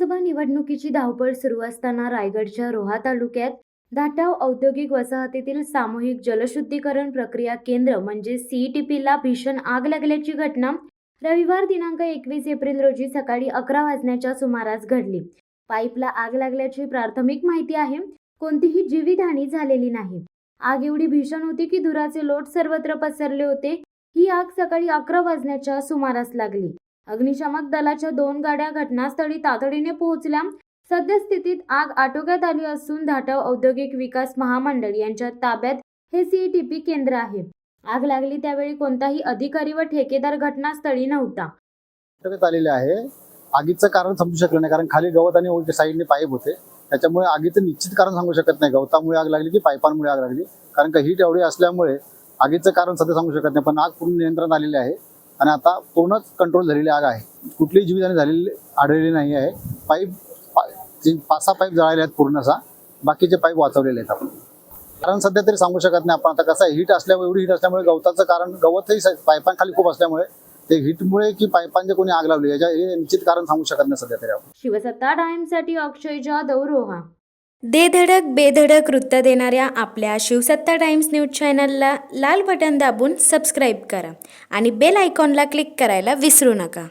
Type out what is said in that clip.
लोकसभा निवडणुकीची धावपळ सुरू असताना रायगडच्या रोहा तालुक्यात धाटाव औद्योगिक वसाहतीतील सामूहिक जलशुद्धीकरण प्रक्रिया केंद्र म्हणजे सीईटीपीला भीषण आग लागल्याची घटना रविवार दिनांक 21 एप्रिल रोजी सकाळी 11 वाजण्याच्या सुमारास घडली। पाईपला आग लागल्याची प्राथमिक माहिती आहे। कोणतीही जीवितहानी झालेली नाही। आग एवढी भीषण होती की धुराचे लोट सर्वत्र पसरले होते। ही आग सकाळी 11 वाजण्याच्या सुमारास लागली। अग्निशामक दलाच्या 2 गाड्या घटनास्थळी तातडीने पोहोचल्या। सद्यस्थितीत आग आटोक्यात आली असून धाटाव औद्योगिक विकास महामंडळ यांच्या ताब्यात हे सीईटीपी केंद्र आहे। आग लागली त्यावेळी कोणताही अधिकारी व ठेकेदार घटनास्थळी नव्हता। आटोक्यात आलेले आहे। आगीचं कारण समजू शकलं नाही, कारण खाली गवत आणि उलट साईडने पाईप होते, त्याच्यामुळे आगीचं निश्चित कारण सांगू शकत नाही। गवतामुळे आग लागली की पाईपांमुळे आग लागली, कारण का हीट एवढी असल्यामुळे आगीचं कारण सध्या सांगू शकत नाही। पण आग पूर्ण नियंत्रणात आलेली आहे आणि आता पूर्ण कंट्रोल झालेली आग आहे। कुठलीही जीवितहानी झालेली आढळलेली नाही आहे। पाईप 5-6 पाईप जळाले आहेत पूर्णसा, बाकीचे पाईप वाचवलेले आहेत आपण। कारण सध्या तरी सांगू शकत नाही आपण। आता कसं आहे, हीट असल्यामुळे एवढी हीट असल्यामुळे गवताचं कारण गवतही पाईपांखाली खूप असल्यामुळे ते हीटमुळे की पाईपांचे कोणी आग लावली याच्या हे निश्चित कारण सांगू शकत नाही सध्या तरी आपण। शिवसत्ता टाइम्ससाठी अक्षय जाधव, रोहा। दे बेधडक वृत्त देणाऱ्या आपल्या शिवसत्ता टाइम्स न्यूज चॅनलला लाल बटन दाबून सबस्क्राईब करा आणि बेल आयकॉनला क्लिक करायला विसरू नका।